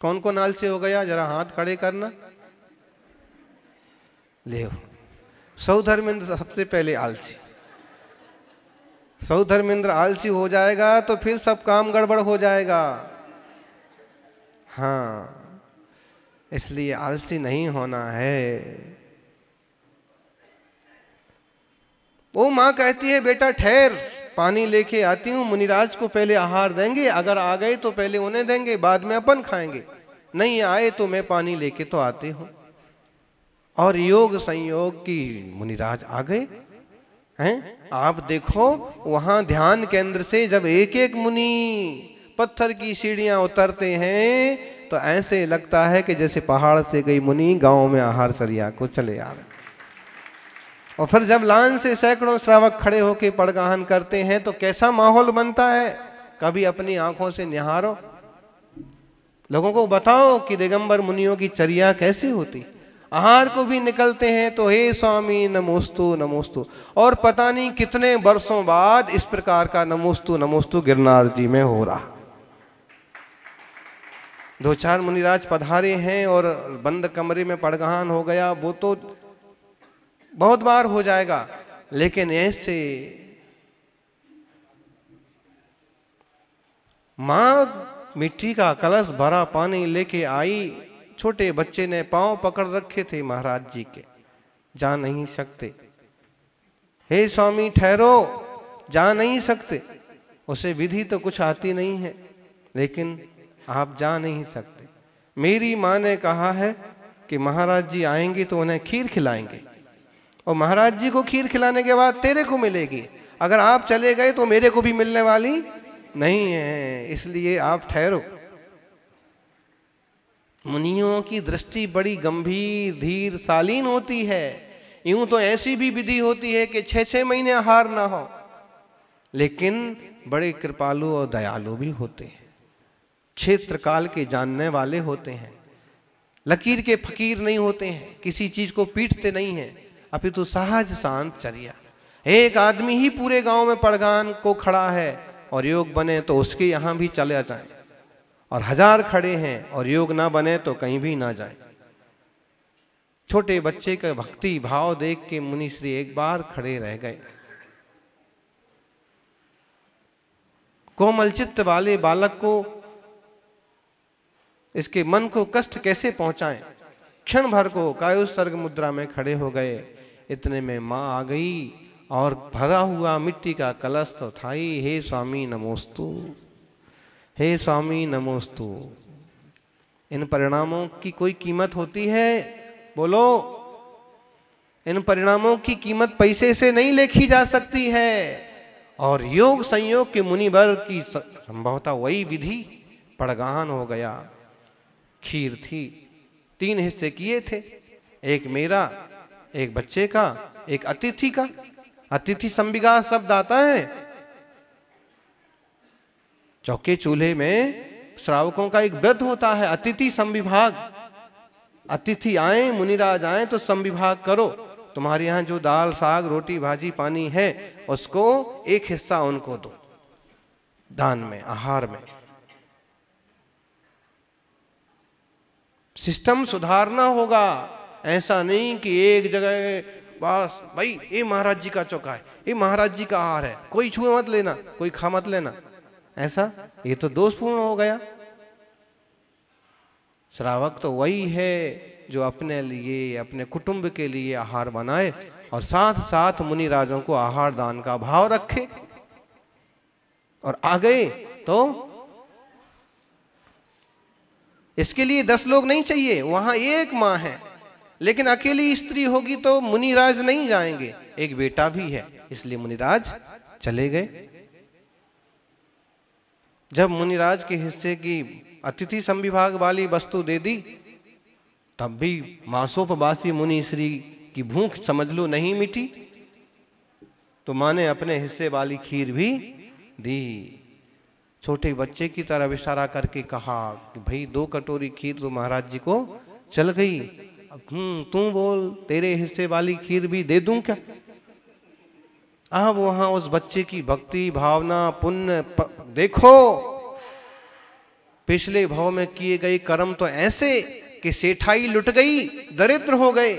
कौन कौन आलसी हो गया, जरा हाथ खड़े करना। ले सौधर्मेंद्र सबसे पहले आलसी। सौधर्मेंद्र आलसी हो जाएगा तो फिर सब काम गड़बड़ हो जाएगा। हाँ, इसलिए आलसी नहीं होना है। वो माँ कहती है बेटा ठहर, पानी लेके आती हूं, मुनिराज को पहले आहार देंगे, अगर आ गए तो पहले उन्हें देंगे, बाद में अपन खाएंगे, नहीं आए तो मैं पानी लेके तो आती हूं। और योग संयोग की मुनिराज आ गए हैं। आप देखो वहां ध्यान केंद्र से जब एक एक मुनि पत्थर की सीढ़ियां उतरते हैं तो ऐसे लगता है कि जैसे पहाड़ से गई मुनि गांव में आहार चरिया को चले आ रहे। और फिर जब लाइन से सैकड़ों श्रावक खड़े होकर पड़गाहन करते हैं तो कैसा माहौल बनता है, कभी अपनी आंखों से निहारो, लोगों को बताओ कि दिगंबर मुनियों की चर्या कैसी होती। आहार को भी निकलते हैं तो हे स्वामी नमोस्तु नमोस्तु, और पता नहीं कितने वर्षों बाद इस प्रकार का नमोस्तु नमोस्तु गिरनार जी में हो रहा। दो चार मुनिराज पधारे हैं और बंद कमरे में पड़गाहन हो गया, वो तो बहुत बार हो जाएगा, लेकिन ऐसे मां मिट्टी का कलश भरा पानी लेके आई, छोटे बच्चे ने पांव पकड़ रखे थे महाराज जी के, जा नहीं सकते। हे स्वामी ठहरो, जा नहीं सकते। उसे विधि तो कुछ आती नहीं है, लेकिन आप जा नहीं सकते। मेरी मां ने कहा है कि महाराज जी आएंगे तो उन्हें खीर खिलाएंगे, और महाराज जी को खीर खिलाने के बाद तेरे को मिलेगी, अगर आप चले गए तो मेरे को भी मिलने वाली नहीं है, इसलिए आप ठहरो। मुनियों की दृष्टि बड़ी गंभीर धीर शालीन होती है। यूं तो ऐसी भी विधि होती है कि 6-6 महीने आहार ना हो, लेकिन बड़े कृपालु और दयालु भी होते हैं, क्षेत्र काल के जानने वाले होते हैं, लकीर के फकीर नहीं होते हैं, किसी चीज को पीटते नहीं हैं, अपितु सहज शांत चर्या। एक आदमी ही पूरे गांव में पड़गान को खड़ा है और योग बने तो उसके यहां भी चले जाएं, और 1000 खड़े हैं और योग ना बने तो कहीं भी ना जाए। छोटे बच्चे का भक्ति भाव देख के मुनि श्री एक बार खड़े रह गए। कोमल चित्त वाले बालक को इसके मन को कष्ट कैसे पहुंचाएं, क्षण भर को कायोत्सर्ग मुद्रा में खड़े हो गए। इतने में मां आ गई और भरा हुआ मिट्टी का कलश तो था ही। हे स्वामी नमोस्तु, हे स्वामी नमोस्तु। इन परिणामों की कोई कीमत होती है? बोलो, इन परिणामों की कीमत पैसे से नहीं लेखी जा सकती है। और योग संयोग के मुनि वर्ग की संभवतः वही विधि पड़गाहन हो गया। खीर थी, 3 हिस्से किए थे, एक मेरा, एक बच्चे का, एक अतिथि का। अतिथि संविगा शब्द आता है। चौके चूल्हे में श्रावकों का एक व्रत होता है, अतिथि संविभाग। अतिथि आए, मुनिराज आए तो संविभाग करो। तुम्हारे यहां जो दाल साग रोटी भाजी पानी है उसको एक हिस्सा उनको दो, दान में, आहार में। सिस्टम सुधारना होगा। ऐसा नहीं कि एक जगह बस भाई ये महाराज जी का चौका है, ये महाराज जी का आहार है, कोई छुए मत लेना, कोई खा मत लेना, ऐसा ये तो दोषपूर्ण हो गया। श्रावक तो वही है जो अपने लिए अपने कुटुंब के लिए आहार बनाए और साथ साथ मुनिराजों को आहार दान का भाव रखे। और आ गए तो इसके लिए 10 लोग नहीं चाहिए, वहां एक मां है, लेकिन अकेली स्त्री होगी तो मुनिराज नहीं जाएंगे, एक बेटा भी है, इसलिए मुनिराज चले गए। जब मुनिराज के हिस्से की अतिथि संविभाग वाली वस्तु दे दी, तब भी मासोपवासी मुनि श्री की भूख समझ लो नहीं मिटी, तो मां ने अपने हिस्से वाली खीर भी दी। छोटे बच्चे की तरह इशारा करके कहा कि भाई 2 कटोरी खीर तो महाराज जी को चल गई, अब तू बोल तेरे हिस्से वाली खीर भी दे दूं क्या? अब वहां उस बच्चे की भक्ति भावना पुण्य देखो। पिछले भाव में किए गए कर्म तो ऐसे कि सेठाई लुट गई, दरिद्र हो गए,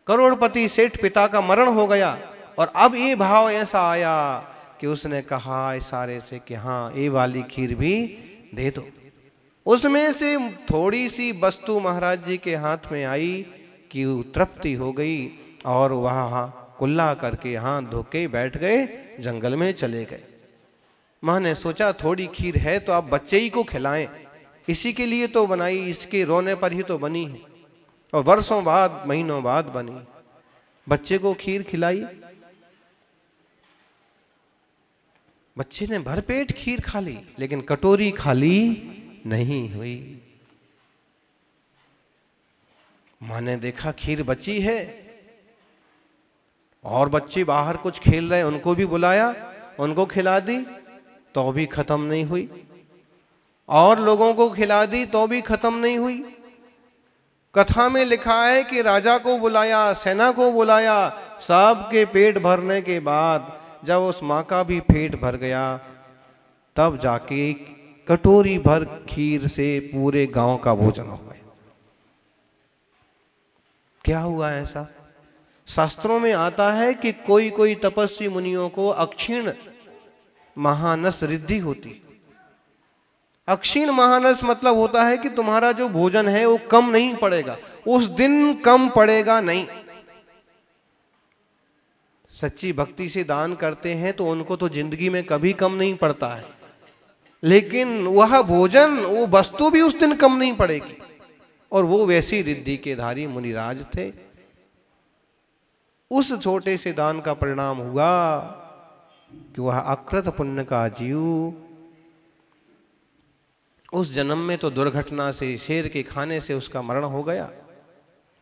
करोड़पति सेठ पिता का मरण हो गया, और अब ये भाव ऐसा आया कि उसने कहा इशारे से कि हाँ ये वाली खीर भी दे दो। उसमें से थोड़ी सी वस्तु महाराज जी के हाथ में आई कि तृप्ति हो गई, और वह कुल्ला करके हाथ धोके बैठ गए, जंगल में चले गए। माँ ने सोचा थोड़ी खीर है तो आप बच्चे ही को खिलाएं, इसी के लिए तो बनाई, इसके रोने पर ही तो बनी है, और वर्षों बाद महीनों बाद बनी। बच्चे को खीर खिलाई, बच्चे ने भरपेट खीर खा ली, लेकिन कटोरी खाली नहीं हुई। मां ने देखा खीर बची है, और बच्चे बाहर कुछ खेल रहे, उनको भी बुलाया, उनको खिला दी तो भी खत्म नहीं हुई, और लोगों को खिला दी तो भी खत्म नहीं हुई। कथा में लिखा है कि राजा को बुलाया, सेना को बुलाया, सबके पेट भरने के बाद जब उस मां का भी पेट भर गया, तब जाके कटोरी भर खीर से पूरे गांव का भोजन हो गया। क्या हुआ ऐसा? शास्त्रों में आता है कि कोई कोई तपस्वी मुनियों को अक्षीण महानस रिद्धि होती। अक्षीण महानस मतलब होता है कि तुम्हारा जो भोजन है वो कम नहीं पड़ेगा, उस दिन कम पड़ेगा नहीं। सच्ची भक्ति से दान करते हैं तो उनको तो जिंदगी में कभी कम नहीं पड़ता है, लेकिन वह भोजन, वो वस्तु भी उस दिन कम नहीं पड़ेगी। और वो वैसी रिद्धि के धारी मुनिराज थे। उस छोटे से दान का परिणाम हुआ कि वह अकृत पुण्य का जीव उस जन्म में तो दुर्घटना से, शेर के खाने से उसका मरण हो गया,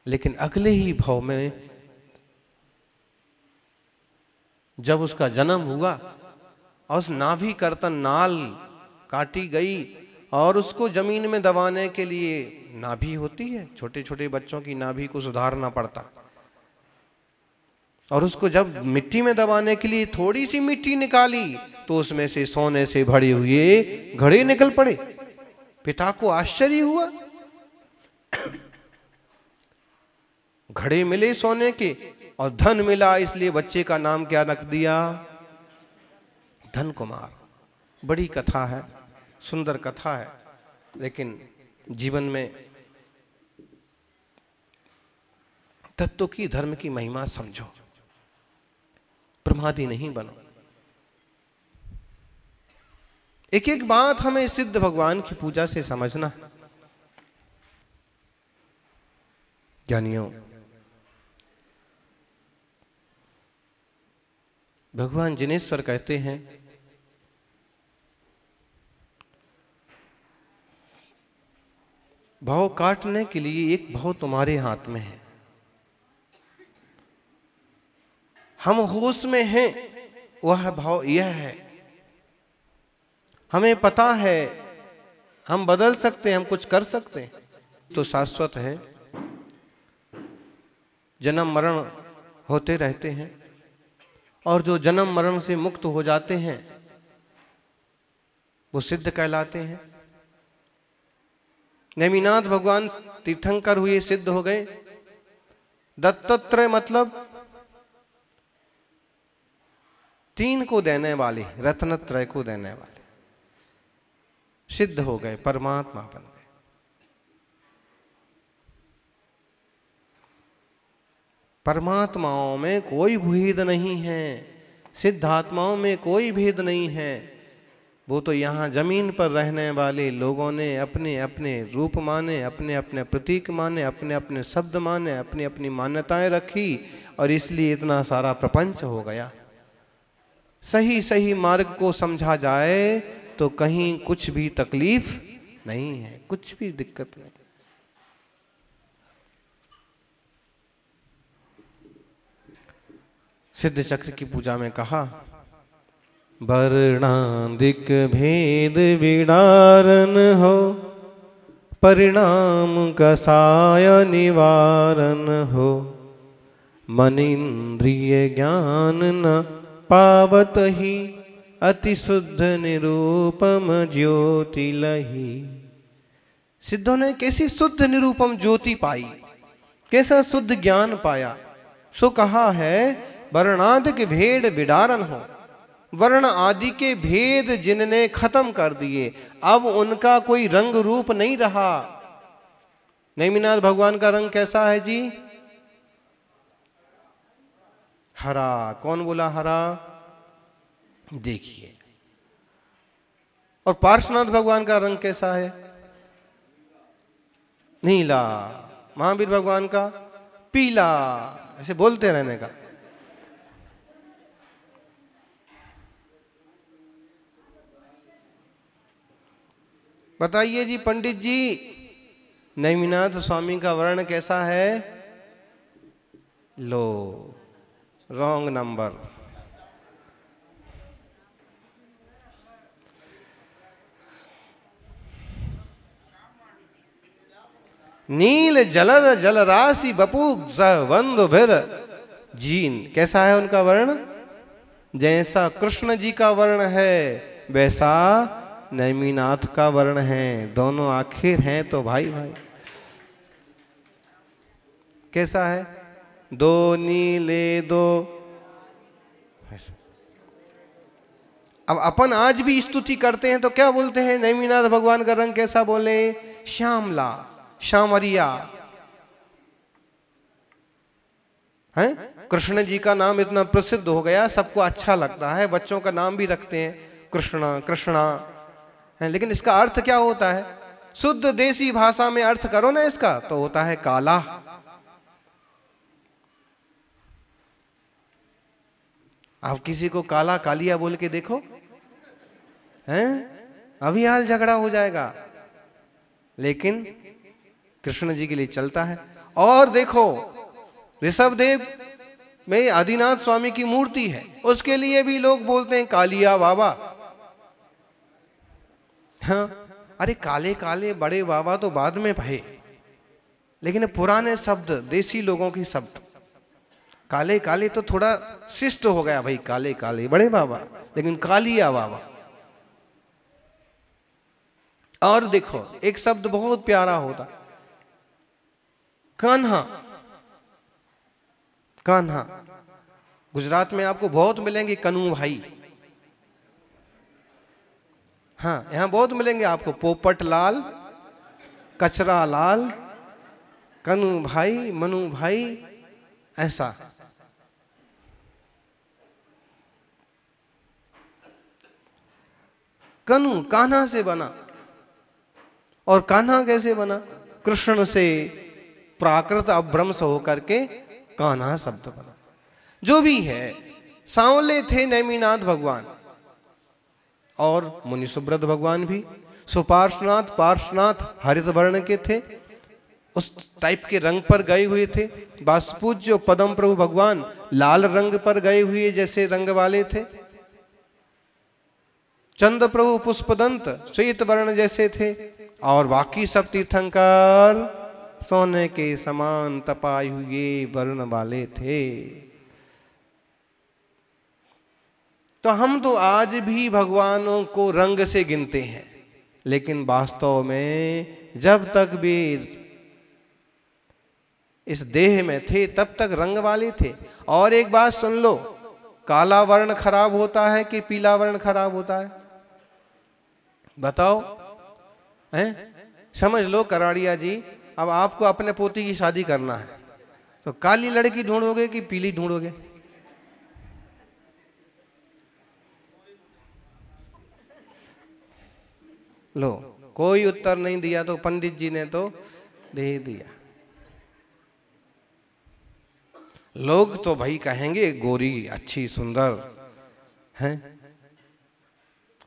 लेकिन अगले ही भाव में जब उसका जन्म हुआ और उस नाभि कर्तन नाल काटी गई, और उसको जमीन में दबाने के लिए नाभि होती है, छोटे छोटे बच्चों की नाभि को सुधारना पड़ता, और उसको जब मिट्टी में दबाने के लिए थोड़ी सी मिट्टी निकाली तो उसमें से सोने से भरे हुए घड़े निकल पड़े। पिता को आश्चर्य हुआ, घड़े मिले सोने के और धन मिला, इसलिए बच्चे का नाम क्या रख दिया? धन कुमार। बड़ी कथा है, सुंदर कथा है, लेकिन जीवन में तत्व की, धर्म की महिमा समझो, प्रमादी नहीं बनो। एक एक बात हमें सिद्ध भगवान की पूजा से समझना। ज्ञानियों, भगवान जिनेश्वर कहते हैं भाव काटने के लिए एक भाव तुम्हारे हाथ में है। हम होश में हैं, वह भाव यह है, हमें पता है हम बदल सकते हैं, हम कुछ कर सकते हैं, तो शाश्वत है। जन्म मरण होते रहते हैं, और जो जन्म मरण से मुक्त हो जाते हैं वो सिद्ध कहलाते हैं। नेमिनाथ भगवान तीर्थंकर हुए, सिद्ध हो गए। दत्तात्रेय मतलब तीन को देने वाले, रत्नत्रय को देने वाले, सिद्ध हो गए, परमात्मा बन गए। परमात्माओं में कोई भेद नहीं है, सिद्धात्माओं में कोई भेद नहीं है। वो तो यहाँ जमीन पर रहने वाले लोगों ने अपने अपने रूप माने, अपने अपने प्रतीक माने, अपने अपने शब्द माने, अपनी अपनी मान्यताएं रखी, और इसलिए इतना सारा प्रपंच हो गया। सही सही मार्ग को समझा जाए तो कहीं कुछ भी तकलीफ नहीं है, कुछ भी दिक्कत नहीं। सिद्ध चक्र की पूजा में कहा, वर्णादिक भेद विडारन हो, परिणाम कसाय निवारण हो, मन इंद्रिय ज्ञान न पावत ही, अति शुद्ध निरूपम ज्योति लही। सिद्धों ने कैसी शुद्ध निरूपम ज्योति पाई, कैसा शुद्ध ज्ञान पाया। सो कहा है वर्णादिक भेद विदारण हो। वर्ण आदि के भेद जिनने खत्म कर दिए, अब उनका कोई रंग रूप नहीं रहा। नेमिनाथ भगवान का रंग कैसा है जी? हरा। कौन बोला हरा? देखिए। और पार्श्वनाथ भगवान का रंग कैसा है? नीला। महावीर भगवान का पीला। ऐसे बोलते रहने का। बताइए जी पंडित जी, नेमिनाथ स्वामी का वर्ण कैसा है? लो, रॉन्ग नंबर। नील जलद जल राशि बपू बंधु भीर जीन। कैसा है उनका वर्ण? जैसा कृष्ण जी का वर्ण है वैसा नेमिनाथ का वर्ण है। दोनों आखिर हैं तो भाई भाई। कैसा है? दो नीले दो। अब अपन आज भी स्तुति करते हैं तो क्या बोलते हैं? नेमिनाथ भगवान का रंग कैसा बोले? श्यामला, श्यामरिया है। कृष्ण जी का नाम इतना प्रसिद्ध हो गया, सबको अच्छा लगता है, बच्चों का नाम भी रखते हैं कृष्णा कृष्णा है। लेकिन इसका अर्थ क्या होता है? शुद्ध देसी भाषा में अर्थ करो ना इसका, तो होता है काला। आप किसी को काला कालिया बोल के देखो, हैं? अभी हाल झगड़ा हो जाएगा। लेकिन कृष्ण जी के लिए चलता है। और देखो ऋषभदेव में आदिनाथ स्वामी की मूर्ति है, उसके लिए भी लोग बोलते हैं कालिया बाबा। हाँ, अरे काले काले बड़े बाबा तो बाद में भये, लेकिन पुराने शब्द, देसी लोगों के शब्द, काले काले तो थोड़ा शिष्ट हो गया भाई। काले काले बड़े बाबा, लेकिन कालिया बाबा। और देखो एक शब्द बहुत प्यारा होता, कान्हा। कान्हा गुजरात में आपको बहुत मिलेंगे कनू भाई। हाँ, यहां बहुत मिलेंगे आपको पोपट लाल, कचरा लाल, कनू भाई, मनु भाई, ऐसा। कनू कान्हा से बना। और कान्हा कैसे बना? कृष्ण से प्राकृत अभ्रंश होकर के कान्हा शब्द बना। जो भी है, सांवले थे नेमिनाथ भगवान और मुनि सुब्रत भगवान भी। सुपार्श्वनाथ पार्श्वनाथ हरित वर्ण के थे, उस टाइप के रंग पर गए हुए थे। वासुपूज्य पदम प्रभु भगवान लाल रंग पर गए हुए जैसे रंग वाले थे। चंद्र प्रभु पुष्पदंत श्वेत वर्ण जैसे थे। और बाकी सब तीर्थंकर सोने के समान तपाए हुए वर्ण वाले थे। तो हम तो आज भी भगवानों को रंग से गिनते हैं, लेकिन वास्तव में जब तक भी इस देह में थे तब तक रंग वाले थे। और एक बात सुन लो, काला वर्ण खराब होता है कि पीला वर्ण खराब होता है? बताओ, हैं? समझ लो कराड़िया जी, अब आपको अपने पोती की शादी करना है तो काली लड़की ढूंढोगे कि पीली ढूंढोगे? लो, कोई उत्तर नहीं दिया तो पंडित जी ने तो दे दिया। लोग तो भाई कहेंगे गोरी अच्छी सुंदर है।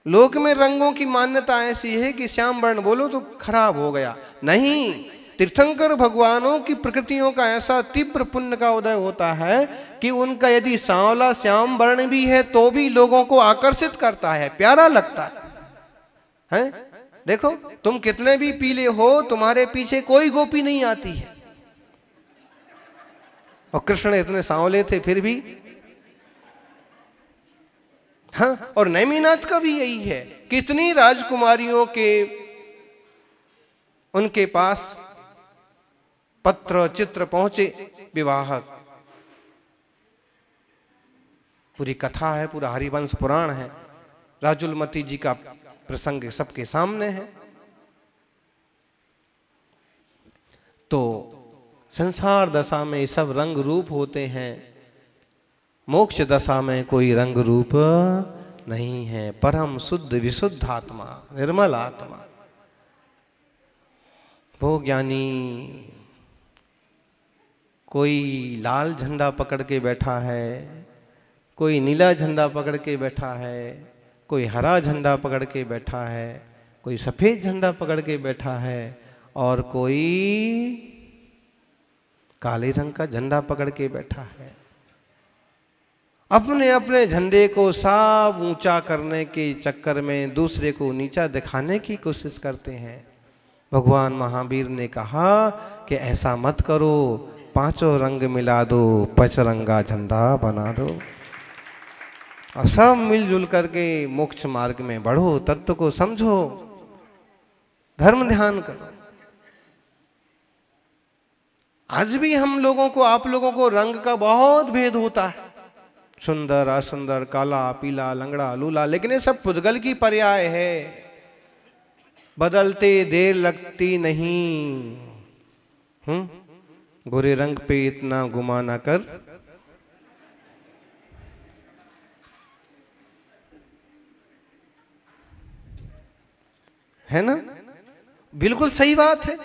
लोक में रंगों की मान्यता ऐसी है कि श्याम वर्ण बोलो तो खराब हो गया। नहीं, तीर्थंकर भगवानों की प्रकृतियों का ऐसा तीव्र पुण्य का उदय होता है कि उनका यदि सांवला श्याम वर्ण भी है तो भी लोगों को आकर्षित करता है, प्यारा लगता है? देखो तुम कितने भी पीले हो, तुम्हारे पीछे कोई गोपी नहीं आती है। और कृष्ण इतने सांवले थे फिर भी। हाँ, और नेमिनाथ का भी यही है। कितनी राजकुमारियों के उनके पास पत्र चित्र पहुंचे विवाहक, पूरी कथा है, पूरा हरिवंश पुराण है, राजुलमती जी का प्रसंग सबके सामने है। तो संसार दशा में सब रंग रूप होते हैं, मोक्ष दशा में कोई रंग रूप नहीं है। परम शुद्ध विशुद्ध आत्मा, निर्मल आत्मा, वो ज्ञानी कोई लाल झंडा पकड़ के बैठा है, कोई नीला झंडा पकड़ के बैठा है, कोई हरा झंडा पकड़ के बैठा है, कोई सफेद झंडा पकड़ के बैठा है, और कोई काले रंग का झंडा पकड़ के बैठा है। अपने अपने झंडे को सब ऊंचा करने के चक्कर में दूसरे को नीचा दिखाने की कोशिश करते हैं। भगवान महावीर ने कहा कि ऐसा मत करो, पांचों रंग मिला दो, पचरंगा झंडा बना दो, और सब मिलजुल करके मोक्ष मार्ग में बढ़ो, तत्व को समझो, धर्म ध्यान करो। आज भी हम लोगों को, आप लोगों को रंग का बहुत भेद होता है, सुंदर असुंदर, काला पीला, लंगड़ा लूला, लेकिन ये सब पुद्गल की पर्याय है, बदलते देर लगती नहीं। गोरे रंग पे इतना गुमा ना कर, है ना? बिल्कुल सही बात है।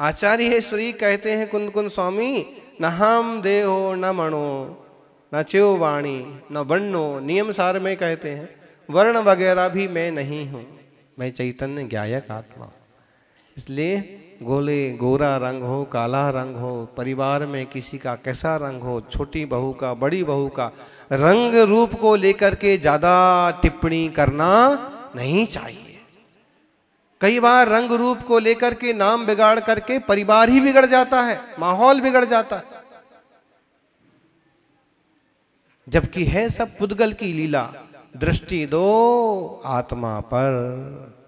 आचार्य श्री कहते हैं कुंद कुंद स्वामी, न हम देहो न मणो न च्यो वाणी न वर्णो, नियम सार में कहते हैं वर्ण वगैरह भी मैं नहीं हूं, मैं चैतन्य ज्ञायक आत्मा। इसलिए गोरा रंग हो, काला रंग हो, परिवार में किसी का कैसा रंग हो, छोटी बहू का, बड़ी बहू का, रंग रूप को लेकर के ज्यादा टिप्पणी करना नहीं चाहिए। कई बार रंग रूप को लेकर के नाम बिगाड़ करके परिवार ही बिगड़ जाता है, माहौल बिगड़ जाता है, जबकि है सब पुद्गल की लीला। दृष्टि दो आत्मा पर।